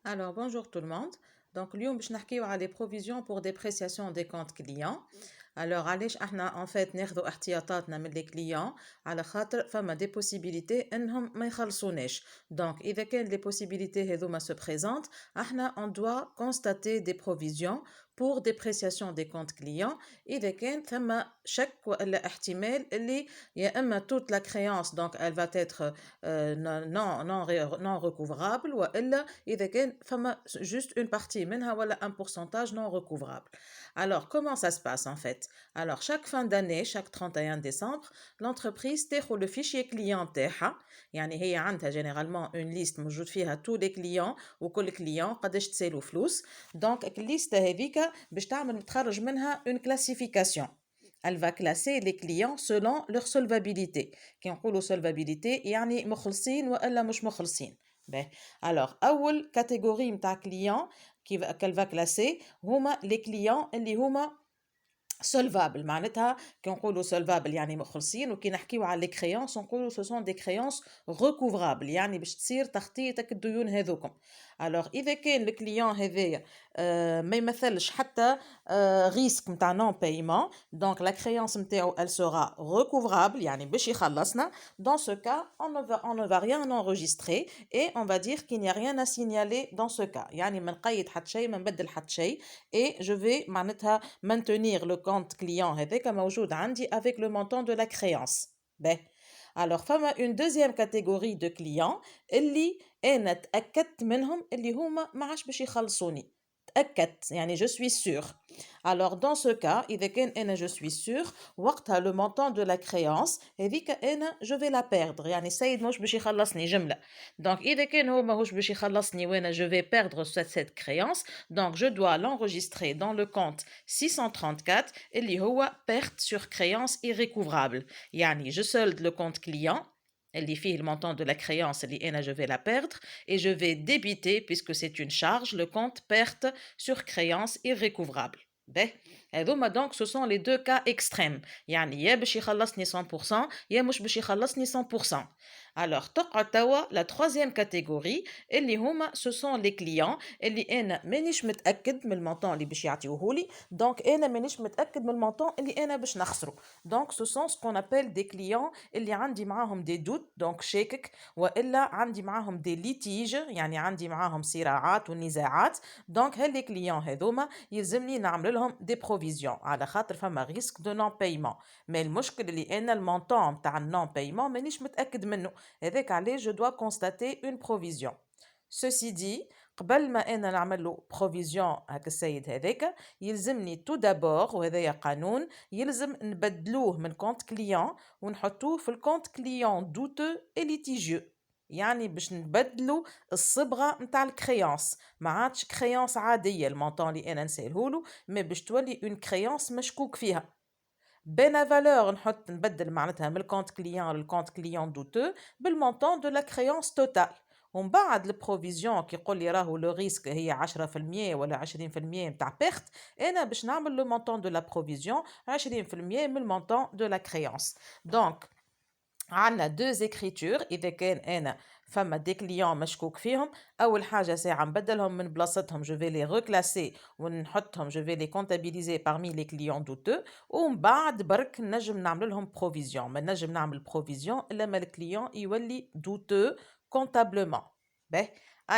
Alors, bonjour tout le monde. Donc, اليوم باش نحكيو على les provisions pour dépréciation des comptes clients. Alors, علاش احنا en fait ناخذوا احتياطاتنا من les clients على خاطر فما des possibilités انهم ما يخلصوناش. Donc, إذا كان les possibilités هذوما se présentent, احنا on doit constater des provisions pour dépréciation des comptes clients. إذا كان ثم شك ولا احتمال اللي يا إما toute la créance donc elle va être non recouvrable وإلا إذا كان فما juste une partie منها ولا un pourcentage non recouvrable. Alors, comment ça se passe en fait? Alors, chaque fin d'année, chaque 31 décembre, l'entreprise تاخذ le fichier client تاعها. يعني هي عندها généralement une liste موجود فيها tous les clients وكل client قداش تسالو فلوس. Donc, الليست هذيك باش تخرج منها une classification. Elle va classer les clients selon leur solvabilité. كي نقولوا solvabilité يعني مخلصين وإلا مش مخلصين. Ben, alors, أول catégorie متاع clients qu'elle va classer هما les clients اللي هما solvable معناتها كي نقولوا solvable يعني مخلصين وكي نحكيو على les créances نقولوا ce sont des créances recouvrables يعني باش تصير تغطيتك الديون هذوكم. alors إذا كان الكليون هذايا ما يمثلش حتى ريسك متاع non paiement donc la créance متاعو elle sera recouvrable يعني باش يخلصنا. dans ce cas on ne va rien enregistrer et on va dire qu'il n'y a rien à signaler dans ce cas يعني ما نقيد حتى شيء ما نبدل حتى شيء et je vais معناتها maintenir le compte client هذاك موجود عندي avec le montant de la créance. باهي. alors فما une deuxième catégorie de clients اللي انا تاكدت منهم اللي هما ما عادش باش يخلصوني. تاكدت يعني je suis sûr. alors dans ce cas إذا كان أنا je suis sûr وقتها le montant de la créance هذيك أنا je vais la perdre يعني السيد مش باش يخلصني جملة. donc إذا كان هو ماهوش باش يخلصني وأنا je vais perdre cette créance donc je dois l'enregistrer dans le compte 634 اللي هو perte sur créance irrécouvrable. يعني je solde le compte client اللي فيه le montant de la créance اللي أنا je vais la perdre et je vais débiter puisque c'est une charge le compte perte sur créance irrécouvrable. باهي. هذوما donc ce sont les deux cas extrêmes يعني يا باش يخلصني 100% يا مش باش يخلصني 100%. alors تقعد توا la troisième catégorie اللي هما ce sont les clients اللي انا مانيش متاكد من المونطون اللي باش يعطيوهولي دونك انا مانيش متاكد من المونطون اللي انا باش نخسره. donc ce sont ce qu'on appelle des clients اللي عندي معاهم des doutes donc شاكك والا عندي معاهم des litiges يعني عندي معاهم صراعات ونزاعات. donc هاللي clients هذوما يلزمني نعمل لهم des provisions على خاطر فما risque de non paiement. mais المشكل اللي انا المونطون تاع النون paiement مانيش متاكد منه هذاك عليه je dois constater une provision. ceci dit قبل ما انا نعمل له بروفيزيون هاك السيد هذاك يلزمني تو دابور وهذايا قانون يلزم نبدلوه من كونت كليون ونحطوه في الكونت كليون دوتو اي ليتيجيو يعني باش نبدلوا الصبغه نتاع الكريانس ما عادش كريانس عاديه المونطون اللي انا نسالهولو مي باش تولي اون كريانس مشكوك فيها بين فالور نبدل معناتها من الكونت كليون للكونت كليون دوتو بالمونطون دو لا كريانس توتال. ومن بعد البروفيزيون كي يقول لي راهو لو ريسك هي 10% ولا 20% نتاع بيرت انا باش نعمل لو مونطون دو لا بروفيزيون 20% من المونطون دو لا كريانس. دونك عندنا دو زيكريتور اذا كان انا فما دي كليون مشكوك فيهم اول حاجه ساعه نبدلهم من بلاصتهم جو في لي ريكلاسي ونحطهم جو في لي كونتابيليزي parmi لي كليون دوتو ومن بعد برك نجم نعمل لهم بروفيزيون ما نجم نعمل بروفيزيون الا ما الكليون يولي دوتو comptablement. Ben,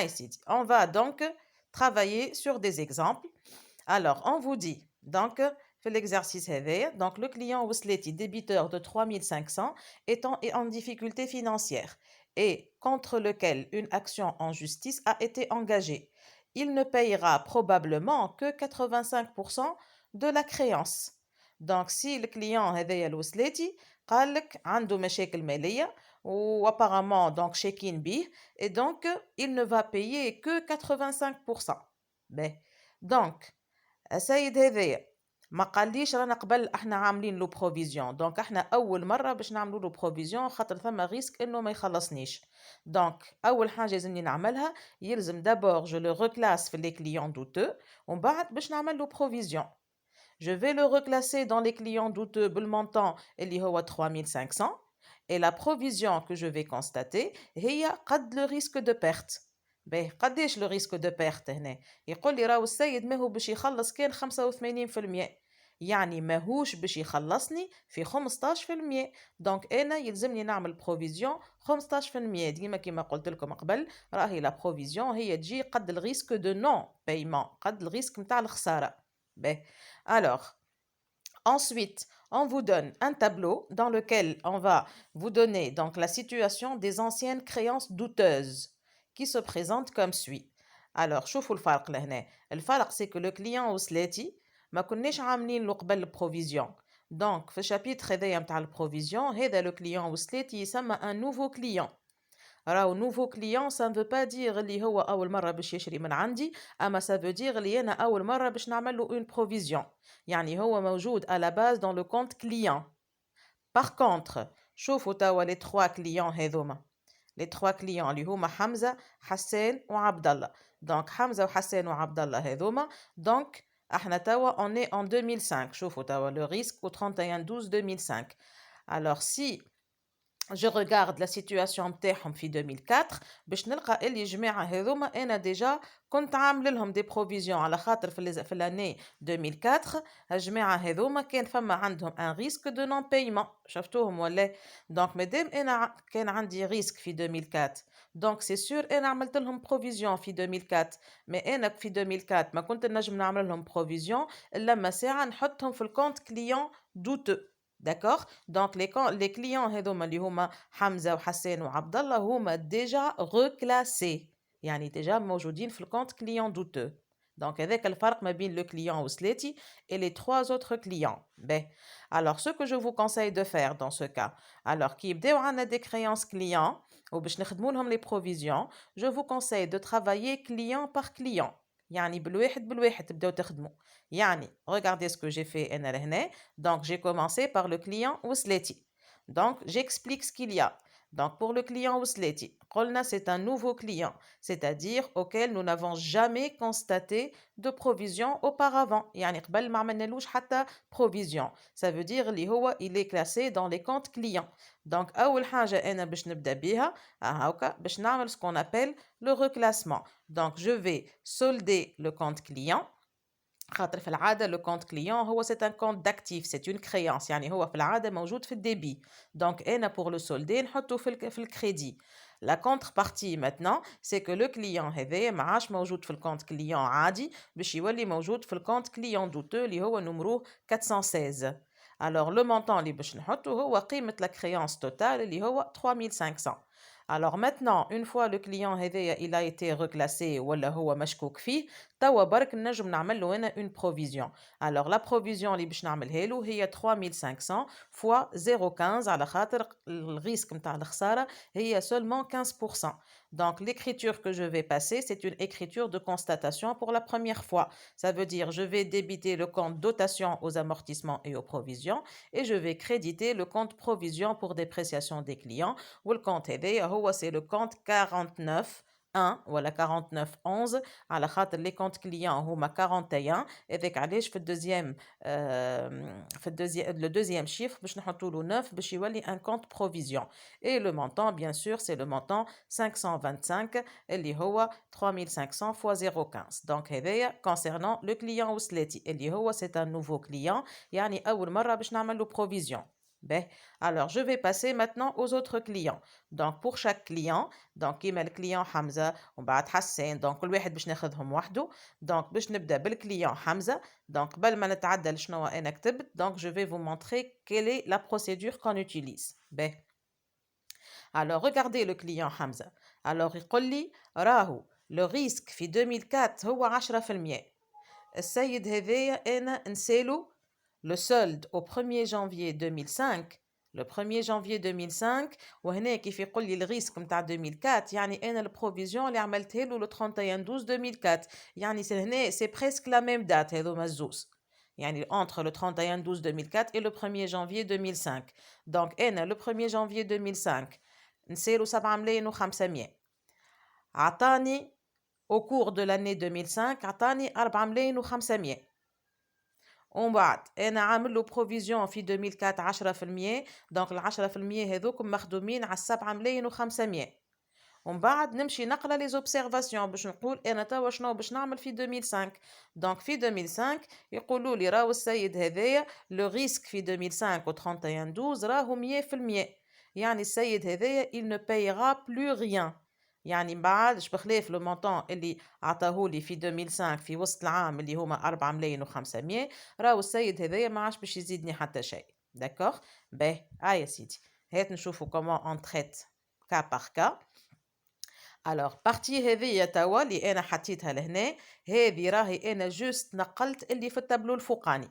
ici, on va donc travailler sur des exemples. Alors, on vous dit, donc, fait l'exercice هذايا. Donc, le client وصلتي débiteur de 3500 étant en difficulté financière et contre lequel une action en justice a été engagée. Il ne payera probablement que 85% de la créance. Donc, si le client هذايا الوصلتي قال لك عنده مشاكل مالية ou apparemment donc شاكين بيه et donc il ne va payer que 85%. باهي. donc السيد هذايا ما قاليش رانا قبل احنا عاملين له بروفيزيون دونك احنا اول مره باش نعملوا له بروفيزيون خاطر ثم ريسك انه ما يخلصنيش. دونك اول حاجه لازمني نعملها يلزم دابور جو لو ريكلاس في لي كليون دوتو ومن بعد باش نعمل له بروفيزيون. Je vais le reclasser dans les clients douteux بالmontant اللي هو 3500 et la provision que je vais constater هي قد le risque de perte. باهي قداش لو ريسك دو بيرت هنا؟ يقول لي راهو السيد ماهو باش يخلص كان 85%، يعني ماهوش باش يخلصني في 15%. دونك انا يلزمني نعمل بروفيزيون 15%. ديما كيما قلت لكم قبل، راهي لا بروفيزيون هي تجي قد الريسك دو نون بايمون، قد الريسك نتاع الخساره. باهي alors ensuite, on vous donne un tableau dans lequel on va vous donner donc la situation des anciennes créances douteuses qui se présentent comme suit. Alors, شوفوا الفرق لهنا. الفرق c'est que le client وصلاتي ما كناش عاملين له قبل provision. Donc في الشابيتر هذايا متاع البروفيزيون هذا لو كليون وصلاتي يسمى ان نوفو كليون. راهو نوفو كليون سا نفو با دير اللي هو اول مره باش يشري من عندي، اما سا فو دير اللي انا اول مره باش نعمل له اون بروفيزيون، يعني هو موجود على باز دون لو كونت كليون. باغ كونتر شوفوا توا لي 3 كليون هذوما، لي 3 كليون اللي هما حمزه حسان وعبد الله. دونك حمزه وحسان وعبد الله هذوما، دونك احنا توا اون اي ان 2005. شوفوا توا لو ريسك au 31 12 2005. alors si je regarde la situation نتاعهم في 2004 باش نلقى اللي جماعة هذوما انا ديجا كنت عامل لهم دي بروفيزيون، على خاطر في لاني 2004 الجماعة هذوما كان فما عندهم ان ريسك دو نون بايمون. شفتوهم ولا؟ دونك مادام انا كان عندي ريسك في 2004 دونك سي سور انا عملت لهم بروفيزيون في 2004. مي انا في 2004 ما كنت نجم نعمل لهم بروفيزيون الا لما ساعة نحطهم في الكونت كليون دوتو. D'accord? Donc les clients هذوما اللي هما حمزة وحسان وعبد الله هما déjà reclassés، يعني déjà موجودين في الكونت كليون دوتو. Donc هذاك الفرق ما بين le client وصلاتي et les 3 autres clients. Ben, alors ce que je vous conseille de faire dans ce cas, alors كي يبداو عندنا des créances clients وباش نخدموا لهم les provisions, je vous conseille de travailler client par client. يعني بالواحد بالواحد تبداو تخدموا. يعني regardez ce que j'ai fait انا لهنا. Donc j'ai commencé par le client وصلاتي. Donc j'explique ce qu'il y a. Donc pour le client وصلاتي قلنا c'est un nouveau client, c'est-à-dire auquel nous n'avons jamais constaté de provision auparavant. يعني قبل ما عملنالوش حتى provision. Ça veut dire اللي هو il est classé dans les comptes clients. Donc أول حاجة أنا باش نبدأ بيها هاكا باش نعمل ce qu'on appelle le reclassement. Donc je vais solder le compte client. خاطر في العادة لو كونت كليون هو سي ان كونت داكتيف، سي اون كريانس، يعني هو في العادة موجود في الديبي. دونك انا بور لو سولدي نحطو في الكريدي. لا كونتر بارتي ماتنان سي كو لو كليون هذايا ما عادش موجود في الكونت كليون عادي، باش يولي موجود في الكونت كليون دوتو اللي هو نمروه 416. alors لو مونطون اللي باش نحطو هو قيمة لا كريانس توتال اللي هو 3500. Alors maintenant, une fois le client هذايا il a été reclassé ولا هو مشكوك فيه، توا برك نجم نعمل له انا une provision. Alors la provision اللي باش نعملها له هي 3500 fois 0,15 على خاطر الريسك نتاع الخسارة هي seulement 15%. Donc l'écriture que je vais passer, c'est une écriture de constatation pour la première fois. Ça veut dire je vais débiter le compte dotation aux amortissements et aux provisions et je vais créditer le compte provision pour dépréciation des clients. والكونت هذايا هو سي لو كونت 49 1 ولا 49 11 على خاطر لي كونت كليون هما 41. هذاك علاش في الدوزيام لو دوزيام شيفر باش نحطوا له 9 باش يولي ان كونت بروفيزيون. اي لو مونطون بيان سور سي لو مونطون 525 اللي هو 3500 fois 0,15. دونك هذايا كونسيرنون لو كليون وصلاتي اللي هو سي ان نوفو كليون، يعني اول مره باش نعمل له بروفيزيون. Ben, alors je vais passer maintenant aux autres clients. Donc pour chaque client, donc كيما الكليون حمزة ومن بعد حسين، donc كل واحد باش ناخذهم وحده. donc باش نبدا بالكليون حمزة. donc قبل ما نتعدى شنو انا كتبت، donc je vais vous montrer quelle est la procédure qu'on utilise. Ben. alors regardez le client حمزة. alors يقول لي راهو le risque في 2004 هو 10%. السيد هذايا انا نسالو le solde au 1er janvier 2005. le 1er janvier 2005 وهنا كيف يقول لي الريسك نتاع 2004 يعني انا البروفيزيون اللي عملتها له le 31 12 2004، يعني هنا سي بريسك لا ميم دات هذوما الزوز، يعني entre le 31 12 2004 et le 1er janvier 2005. donc انا le 1er janvier 2005 نسالو 7,500,000 عطاني au cours de l'année 2005 عطاني 4,500,000. ومن بعد انا عامل له بروفيزيون في 2004 10%. دونك ال 10% هذوك مخدومين على 7,500,000. ومن بعد نمشي نقرا لي زوبسيرفاسيون باش نقول انا توا شنو باش نعمل في 2005. دونك في 2005 يقولوا لي راهو السيد هذايا لو ريسك في 2005 و 31 12 راهو 100%. يعني السيد هذايا il ne payera plus rien. يعني بعد بخلاف لو مونطون اللي عطاهولي في 2005 في وسط العام اللي هما 4 ملايين و500، راهو السيد هذايا ما عادش باش يزيدني حتى شيء. داكوغ باهي يا سيدي هات نشوفوا كومون اون تريت كا بار كا. الوغ بارتي هذيا توا اللي انا حطيتها لهنا، هذه راهي انا جوست نقلت اللي في التابلو الفوقاني،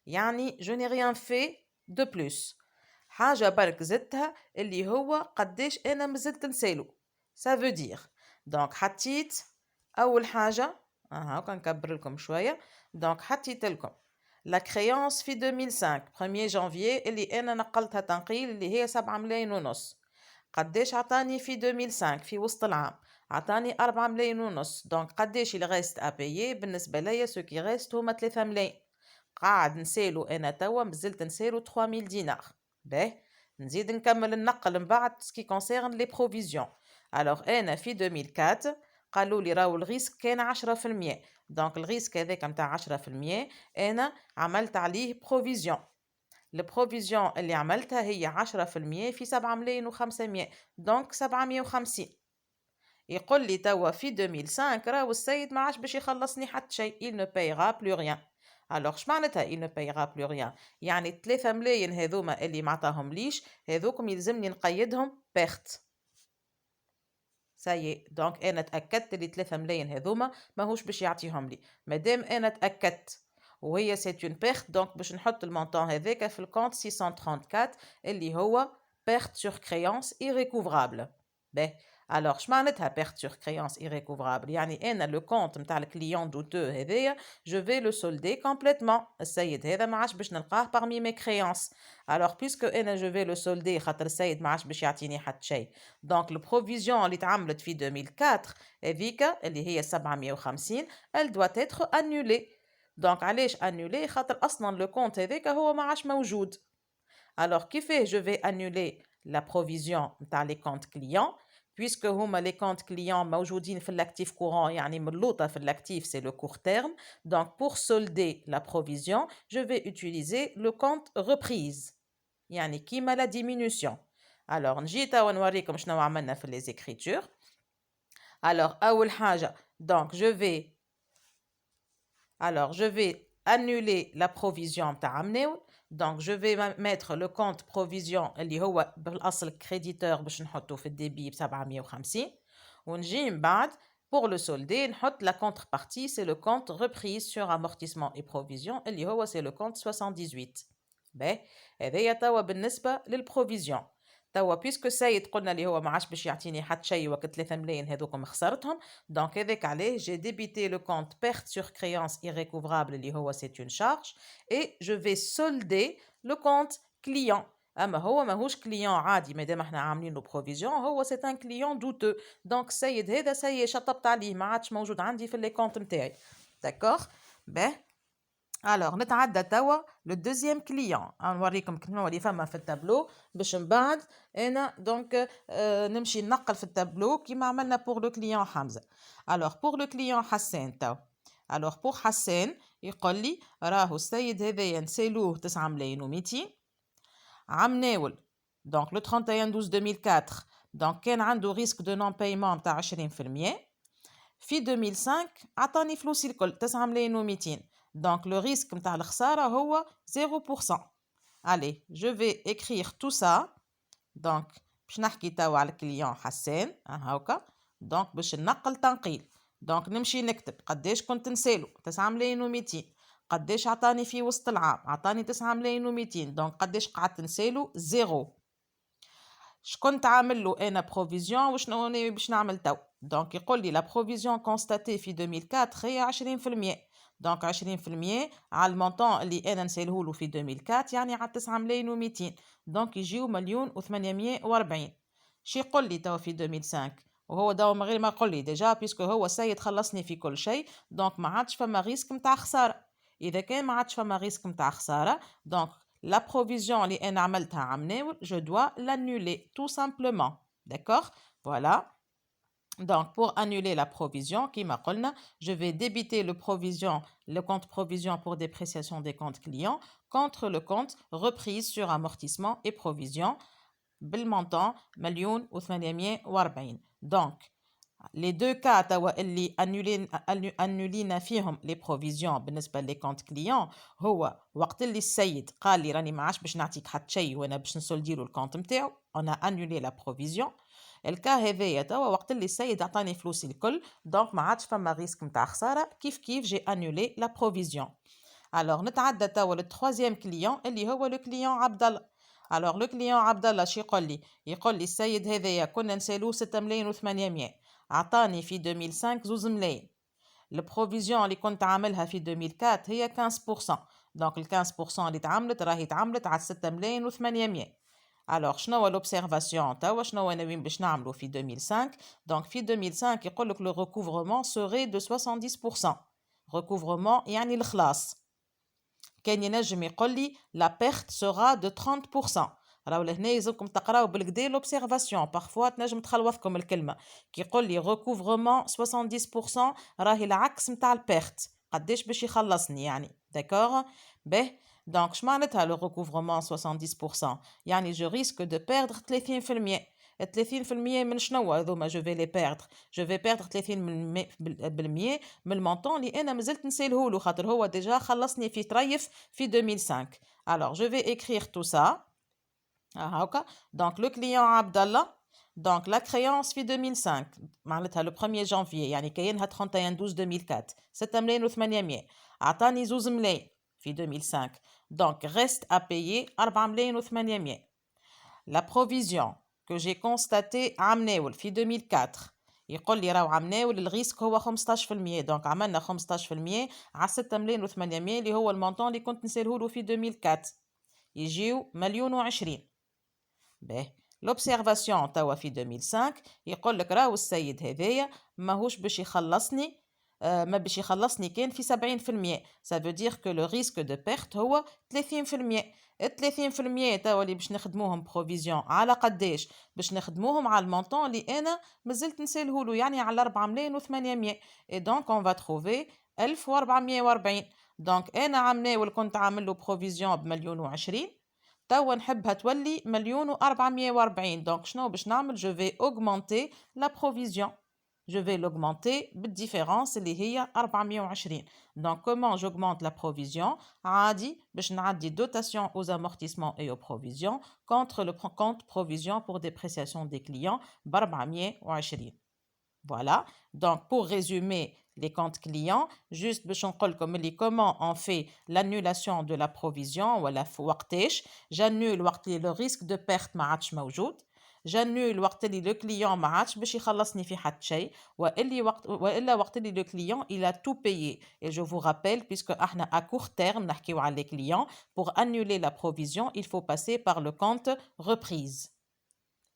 يعني جو ني ريان في دو بلوس. حاجه برك زدتها اللي هو قداش انا مازلت نسالو. Ça veut dire donc حطيت أول حاجة هاكا نكبر لكم شوية. donc حطيت لكم لا كريونس في 2005 1 جانفيي اللي أنا نقلتها تنقيل اللي هي 7 ملايين ونص. قداش عطاني في 2005 في وسط العام؟ عطاني 4 ملايين ونص. دونك قداش اللي غيست أبيي بالنسبة ليا؟ سو كي غيست هما 3 ملايين. قاعد نسالو أنا توا مازلت نسالو 3000 دينار. باهي نزيد نكمل النقل من بعد سكي كونسيرن لي بروفيزيون. الوغ انا في 2004 قالوا لي راهو الريسك كان 10%. دونك الريسك هذاك نتاع 10% انا عملت عليه بروفيزيون. البروفيزيون اللي عملتها هي 10% في 7 ملايين و500، دونك 750. يقول لي توا في 2005 راهو السيد ما عادش باش يخلصني حتى شيء. il ne payera plus rien. الوغ شمعناتها il ne payera plus rien؟ يعني 3 ملايين هذوما اللي ما عطاهم ليش هذوكم يلزمني نقيدهم بيرت. سايي دونك انا تاكدت اللي 3 ملايين هذوما ماهوش باش يعطيهم لي. مادام انا تاكدت وهي سيت اون بيرت، دونك باش نحط المونطون هذاك في الكونت 634 اللي هو بيرت سور كريونس ايريكوفرابل. باهي الوغ شمعناتها بيرت سور كريونس ايريكوفرابل؟ يعني انا لو كونت نتاع الكليون دوتو هذايا جو في لو سولدي كومبليتمون. السيد هذا ما عادش باش نلقاه بارمي مي كريونس. الوغ بيسكو انا جو في لو سولدي خاطر السيد ما عادش باش يعطيني حتى شيء، دونك البروفيزيون اللي تعملت في 2004 هذيك اللي هي 750 elle doit être annulée. دونك علاش annulée؟ خاطر اصلا لو كونت هذاك هو ما عادش موجود. الوغ كيفاه جو في انولي لا بروفيزيون نتاع لي كونت كليون؟ puisque هما لي كونت كليون موجودين في الاكتيف كورون، يعني ملوطه في الاكتيف سي لو كور تيرم. دونك pour solder la provision je vais utiliser le compte reprise، يعني كيما لا ديمينوسيون. الوغ نجي توا نوريكم شنو عملنا في لي زيكريتور. الوغ اول حاجه دونك je vais annuler la provision تاع مناول. Donc, je vais mettre le compte provision اللي هو بالأصل créditeur باش نحطه في الديبي ب 750. ونجي من بعد pour le solder نحط la contrepartie c'est le compte reprise sur amortissement et provision اللي هو c'est le compte 78. باهي هذايا توا بالنسبة للبروفيزيون. توا بيسكو السيد قلنا اللي هو ما عادش باش يعطيني حتى شيء وقت 3 ملايين هذوكم خسرتهم، دونك هذاك عليه جي ديبيتي لو كونت بيرت سور كريونس ايريكوفرابل اللي هو سي اون شارج اي جو في سولدي لو كونت كليون. اما هو ماهوش كليون عادي مادام احنا عاملين له بروفيزيون، هو سي ان كليون دوتو. دونك السيد هذا سي شطبت عليه ما عادش موجود عندي في لي كونت نتاعي. داكوغ باه الوغ نتعدى توا لو دوزيام كليون. نوريكم شنو اللي فما في التابلو باش من بعد انا دونك نمشي ننقل في التابلو كيما عملنا بور لو كليون حمزه. الوغ بور لو كليون حسان توا. الوغ بور حسان يقول لي راهو السيد هذايا نسالوه 9 ملايين و200 عام ناول. دونك لو 31 12 2004 دونك كان عنده ريسك دو نون بايمون تاع 20%. في 2005 عطاني فلوسي الكل 9 ملايين و200، donc le risque نتاع الخسارة هو 0%. Allez, je vais écrire tout ça. donc باش نحكي توا على الكليون حسان هاكا. donc باش ننقل تنقيل. donc نمشي نكتب قداش كنت نسالو 9 ملايين و200، قداش عطاني في وسط العام عطاني 9 ملايين و200، donc قداش قعدت نسالو 0. شكنت عامل له انا بروفيزيون وشنو باش نعمل تو؟ دونك يقول لي لا بروفيزيون كونستاتي في 2004 هي 20%. دونك 20% على المونطون اللي انا نسالهولو له في 2004 يعني على 9 ملايين و200، دونك يجيو 1,840,000. شي يقول لي توا في 2005 وهو داو من غير ما يقول لي ديجا بيسكو هو السيد خلصني في كل شيء، دونك ما عادش فما ريسك نتاع خساره. اذا كان ما عادش فما ريسك نتاع خساره دونك la provision اللي انا عملتها عام ناول je dois l'annuler tout simplement. D'accord? Voilà. Donc, pour annuler la provision, je vais débiter le compte provision pour dépréciation des comptes clients contre le compte reprise sur amortissement et provision, بالmontant مليون و840. Donc, les deux cas توا اللي annulينا فيهم les provisions بالنسبة les comptes clients هو وقت اللي السيد قال لي راني ما عادش باش نعطيك حتى شيء وانا باش نسولديرو الكونت نتاعو on a annulé la provision. الكا هذايا توا وقت اللي السيد عطاني فلوسي الكل دونك ما عادش فما ريسك نتاع خسارة كيف جي annulé la provision. Alors نتعدى توا للتخوازيام كليون اللي هو لو كليون عبد الله. Alors لو كليون عبد الله شي يقول لي السيد هذايا كنا نسالوه 6 ملايين و800 عطاني في 2005 زوز ملايين. البروفيزيون اللي كنت عاملها في 2004 هي 15%. دونك ال 15% اللي تعملت على 6 ملايين و800. Alors شنو هو l'observation توا شنو ناويين باش نعملوا في 2005. دونك في 2005 يقول لك le recouvrement serait de 70%. recouvrement يعني الخلاص. كان ينجم يقول لي la perte sera de 30%. راهو لهنا يلزمكم تقراو بالكدا لوبسيرفاسيون بارفوا تنجم تخلوثكم الكلمه كي يقول لي ريكوفرمون 70% راهي العكس نتاع البيرت قداش باش يخلصني يعني داكور به دونك شمعناتها لو ريكوفرمون 70% يعني جو ريسك دو بيردر 30%. 30% من شنو هذوما جو في لي بيردر جو في بيردر 30% من المونطون اللي انا مازلت نسالهولو خاطر هو ديجا خلصني في طريف في 2005. alors je vais écrire tout ça. Donc le client Abdallah, donc la créance في 2005 معناتها le 1er janvier يعني كاينها 31/12/2004 6 ملايين و800 عطاني زوز ملايين في 2005 donc reste à payer 4 ملايين و800. La provision que j'ai constatée عمناول في 2004 يقول لي راهو عمناول الريسك هو 15% دونك عملنا 15% على 6 ملايين و800 اللي هو المونطون اللي كنت نسالهولو في 2004 يجيو مليون و20. باهي لوبسيرفاسيون توا في 2005 يقول لك راهو السيد هذايا ماهوش باش يخلصني ما باش يخلصني كان في 70%. ça veut dire que le risque de perte هو 30%. ال 30% توا اللي باش نخدموهم بروفيزيون على قداش باش نخدموهم على المونطون اللي انا مازلت نسالهولو يعني على 4 ملايين و800 et donc on va trouver 1440. دونك انا عمناول كنت عامل له بروفيزيون بمليون و20 توا نحبها تولي مليون و440. دونك شنو باش نعمل جو في augmenter la provision. Je vais l'augmenter بالديفيرونس اللي هي 420. Donc comment j'augmente la provision عادي باش نعدي dotation aux amortissements et aux provisions contre le compte provision pour dépréciation des clients ب 420. Voilà, donc pour résumer les comptes clients, juste باش نقولكم اللي comment on fait l'annulation de la provision ولا وقتاش j'annule وقت اللي le risque de perte ما عادش موجود. j'annule وقت اللي le client ما عادش باش يخلصني في حد شيء والا وقت اللي le client il a tout payé. Et je vous rappelle puisque احنا à court terme نحكيو على les clients pour annuler la provision il faut passer par le compte reprise.